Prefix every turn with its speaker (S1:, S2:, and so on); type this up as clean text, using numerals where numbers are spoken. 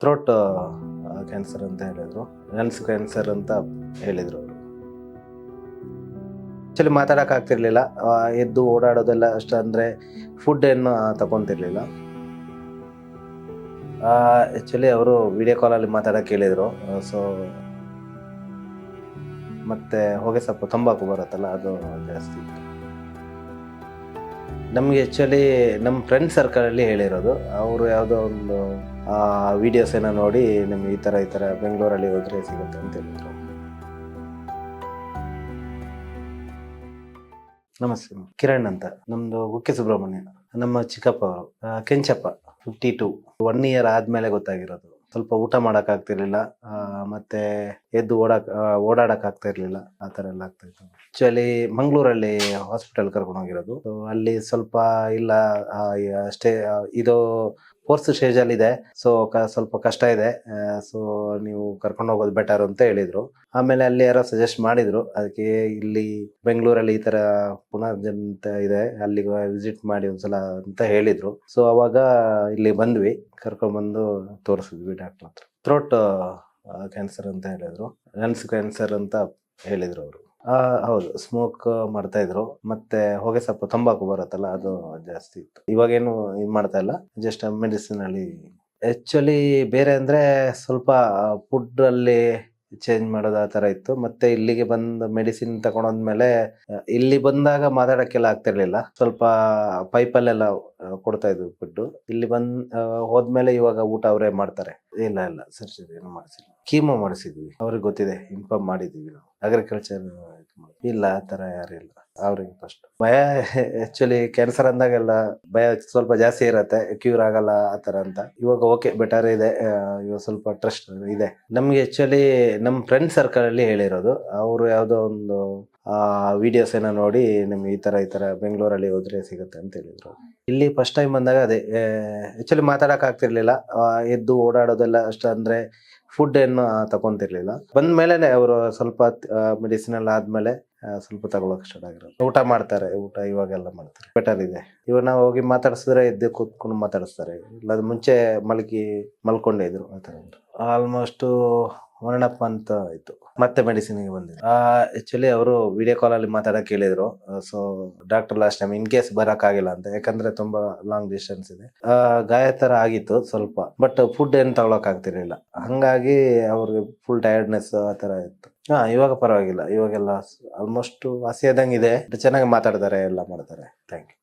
S1: Throat cancer ಅಂತ ಹೇಳಿದ್ರು, lungs cancer ಅಂತ ಹೇಳಿದ್ರು ಅವರು. ಆ್ಯಕ್ಚುಲಿ ಮಾತಾಡೋಕ್ಕಾಗ್ತಿರ್ಲಿಲ್ಲ, ಎದ್ದು ಓಡಾಡೋದೆಲ್ಲ ಅಷ್ಟು, ಅಂದರೆ ಫುಡ್ ಏನು ತಗೊತಿರ್ಲಿಲ್ಲ. ಆ್ಯಕ್ಚುಲಿ ಅವರು ವಿಡಿಯೋ ಕಾಲಲ್ಲಿ ಮಾತಾಡೋಕೆ ಹೇಳಿದರು. ಸೊ ಮತ್ತು ಹೊಗೆ ಸೊಪ್ಪು ತಂಬಾಕು ಬರುತ್ತಲ್ಲ, ಅದು ಜಾಸ್ತಿ ಇತ್ತು. ನಮಗೆ ಆ್ಯಕ್ಚುಲಿ ನಮ್ಮ ಫ್ರೆಂಡ್ ಸರ್ಕಲಲ್ಲಿ ಹೇಳಿರೋದು. ಅವರು ಯಾವುದೋ ಒಂದು ವೀಡಿಯೋಸ್ ಏನೋ ನೋಡಿ ನಮ್ಗೆ ಈ ಥರ ಬೆಂಗಳೂರಲ್ಲಿ ಹೋದರೆ ಸಿಗುತ್ತೆ ಅಂತ ಹೇಳಿದ್ರು. ನಮಸ್ತೆ, ಕಿರಣ್ ಅಂತ. ನಮ್ಮದು ಗುಕ್ಕೆ ಸುಬ್ರಹ್ಮಣ್ಯ. ನಮ್ಮ ಚಿಕ್ಕಪ್ಪ ಅವರು ಕೆಂಚಪ್ಪ, 52. 1 year ಆದಮೇಲೆ ಗೊತ್ತಾಗಿರೋದು. ಸ್ವಲ್ಪ ಊಟ ಮಾಡೋಕ್ಕಾಗ್ತಿರ್ಲಿಲ್ಲ, ಮತ್ತು ಎದ್ದು ಓಡಾಡೋಕ್ಕಾಗ್ತಿರ್ಲಿಲ್ಲ, ಆ ಥರ ಎಲ್ಲ ಆಗ್ತಾಯಿತ್ತು. ಆ್ಯಕ್ಚುಲಿ ಮಂಗಳೂರಲ್ಲಿ ಹಾಸ್ಪಿಟಲ್ ಕರ್ಕೊಂಡು ಹೋಗಿರೋದು. ಸೊ ಅಲ್ಲಿ ಸ್ವಲ್ಪ ಇಲ್ಲ, ಅಷ್ಟೇ, ಇದು 4th ಸ್ಟೇಜಲ್ಲಿದೆ. ಸೊ ಸ್ವಲ್ಪ ಕಷ್ಟ ಇದೆ. ಸೊ ನೀವು ಕರ್ಕೊಂಡು ಹೋಗೋದು ಬೆಟರ್ ಅಂತ ಹೇಳಿದರು. ಆಮೇಲೆ ಅಲ್ಲಿ ಯಾರೋ ಸಜೆಸ್ಟ್ ಮಾಡಿದರು, ಅದಕ್ಕೆ ಇಲ್ಲಿ ಬೆಂಗಳೂರಲ್ಲಿ ಈ ಥರ ಪುನರ್ಜನ್ ಅಂತ ಇದೆ, ಅಲ್ಲಿಗೆ ವಿಸಿಟ್ ಮಾಡಿ ಒಂದ್ಸಲ ಅಂತ ಹೇಳಿದರು. ಸೊ ಅವಾಗ ಇಲ್ಲಿ ಬಂದ್ವಿ, ಕರ್ಕೊಂಡ್ಬಂದು ತೋರಿಸಿದ್ವಿ ಡಾಕ್ಟರ್ ಹತ್ರ. ಥ್ರೋಟ್ ಕ್ಯಾನ್ಸರ್ ಅಂತ ಹೇಳಿದ್ರು, ಲಂಗ್ಸ್ ಕ್ಯಾನ್ಸರ್ ಅಂತ ಹೇಳಿದರು ಅವರು. ಹೌದು, ಸ್ಮೋಕ್ ಮಾಡ್ತಾ ಇದ್ರು, ಮತ್ತೆ ಹೊಗೆ ಸೊಪ್ಪು ತಂಬಾಕು ಬರುತ್ತಲ್ಲ, ಅದು ಜಾಸ್ತಿ ಇತ್ತು. ಇವಾಗೇನು ಇದು ಮಾಡ್ತಾ ಇಲ್ಲ, ಜಸ್ಟ್ ಮೆಡಿಸಿನ್ ಅಲ್ಲಿ. ಆ್ಯಕ್ಚುಲಿ ಬೇರೆ ಅಂದರೆ ಸ್ವಲ್ಪ ಫುಡ್ ಅಲ್ಲಿ ಚೇಂಜ್ ಮಾಡೋದು ಆ ಥರ ಇತ್ತು. ಮತ್ತೆ ಇಲ್ಲಿಗೆ ಬಂದು ಮೆಡಿಸಿನ್ ತಗೊಂಡೋದ್ಮೇಲೆ ಇಲ್ಲಿ ಬಂದಾಗ ಮಾತಾಡೋಕ್ಕೆಲ್ಲ ಆಗ್ತಿರ್ಲಿಲ್ಲ. ಸ್ವಲ್ಪ ಪೈಪಲ್ಲೆಲ್ಲ ಕೊಡ್ತಾ ಇದ್ವಿ ಫುಡ್ಡು. ಇಲ್ಲಿ ಹೋದ್ಮೇಲೆ ಇವಾಗ ಊಟ ಅವರೇ ಮಾಡ್ತಾರೆ. ಇಲ್ಲ ಸರ್ಜರಿ ಏನು ಮಾಡಿಸಿಲ್ಲ, ಕೀಮೋ ಮಾಡಿಸಿದ್ವಿ. ಅವ್ರಿಗೆ ಗೊತ್ತಿದೆ, ಇನ್ಫಾರ್ಮ್ ಮಾಡಿದ್ದೀವಿ ನಾವು. ಅಗ್ರಿಕಲ್ಚರ್ ಇಲ್ಲ, ಆ ಥರ ಯಾರು ಇಲ್ಲ. ಅವ್ರಿಗೆ ಫಸ್ಟ್ ಭಯ. ಆ್ಯಕ್ಚುಲಿ ಕ್ಯಾನ್ಸರ್ ಅಂದಾಗೆಲ್ಲ ಭಯ ಸ್ವಲ್ಪ ಜಾಸ್ತಿ ಇರತ್ತೆ, ಕ್ಯೂರ್ ಆಗಲ್ಲ ಆ ಥರ ಅಂತ. ಇವಾಗ ಓಕೆ, ಬೆಟರ್ ಇದೆ, ಇವಾಗ ಸ್ವಲ್ಪ ಟ್ರಸ್ಟ್ ಇದೆ ನಮ್ಗೆ. ಆ್ಯಕ್ಚುಲಿ ನಮ್ಮ ಫ್ರೆಂಡ್ ಸರ್ಕಲಲ್ಲಿ ಹೇಳಿರೋದು. ಅವರು ಯಾವುದೋ ಒಂದು ವಿಡಿಯೋಸ್ ಏನೋ ನೋಡಿ ನಮ್ಗೆ ಈ ಥರ ಬೆಂಗಳೂರಲ್ಲಿ ಹೋದರೆ ಸಿಗುತ್ತೆ ಅಂತ ಹೇಳಿದ್ರು. ಇಲ್ಲಿ ಫಸ್ಟ್ ಟೈಮ್ ಬಂದಾಗ ಅದೇ, ಆ್ಯಕ್ಚುಲಿ ಮಾತಾಡೋಕ್ಕಾಗ್ತಿರ್ಲಿಲ್ಲ, ಎದ್ದು ಓಡಾಡೋದೆಲ್ಲ ಅಷ್ಟು, ಅಂದರೆ ಫುಡ್ ಏನು ತಗೊತಿರ್ಲಿಲ್ಲ. ಬಂದ ಮೇಲೆ ಅವರು ಸ್ವಲ್ಪ ಮೆಡಿಸಿನ್ ಎಲ್ಲ ಆದಮೇಲೆ ಸ್ವಲ್ಪ ತಗೊಳಕ್ಕೆ ಸ್ಟಾರ್ಟ್ ಆಗಿರೋದು. ಊಟ ಮಾಡ್ತಾರೆ, ಊಟ ಇವಾಗೆಲ್ಲ ಮಾಡ್ತಾರೆ, ಬೆಟರ್ ಇದೆ. ಇವಾಗ ನಾವು ಹೋಗಿ ಮಾತಾಡಿಸಿದ್ರೆ ಎದ್ದು ಕೂತ್ಕೊಂಡು ಮಾತಾಡಿಸ್ತಾರೆ. ಇಲ್ಲ ಅದು ಮುಂಚೆ ಮಲ್ಕೊಂಡೇ ಇದ್ರು ಆ ಥರ. ಆಲ್ಮೋಸ್ಟು 1.5 month ಆಯಿತು, ಮತ್ತೆ ಮೆಡಿಸಿನ್ಗೆ ಬಂದಿದ್ರು. ಆ್ಯಕ್ಚುಲಿ ಅವರು ವಿಡಿಯೋ ಕಾಲಲ್ಲಿ ಮಾತಾಡೋಕೆ ಹೇಳಿದರು. So doctor last time in case ಬರೋಕ್ಕಾಗಿಲ್ಲ ಅಂತ, ಯಾಕಂದರೆ ತುಂಬ ಲಾಂಗ್ ಡಿಸ್ಟೆನ್ಸ್ ಇದೆ. ಗಾಯ ಥರ ಆಗಿತ್ತು ಸ್ವಲ್ಪ, ಬಟ್ ಫುಡ್ ಏನು ತಗೊಳಕ್ಕಾಗ್ತಿರ್ಲಿಲ್ಲ. ಹಾಗಾಗಿ ಅವ್ರಿಗೆ ಫುಲ್ ಟಯರ್ಡ್ನೆಸ್ ಆ ಥರ ಇತ್ತು. ಇವಾಗ ಪರವಾಗಿಲ್ಲ, ಇವಾಗೆಲ್ಲ ಆಲ್ಮೋಸ್ಟ್ ವಾಸಿ ಆದಂಗೆ ಇದೆ. ಚೆನ್ನಾಗಿ ಮಾತಾಡ್ತಾರೆ, ಎಲ್ಲ ಮಾಡ್ತಾರೆ. Thank you.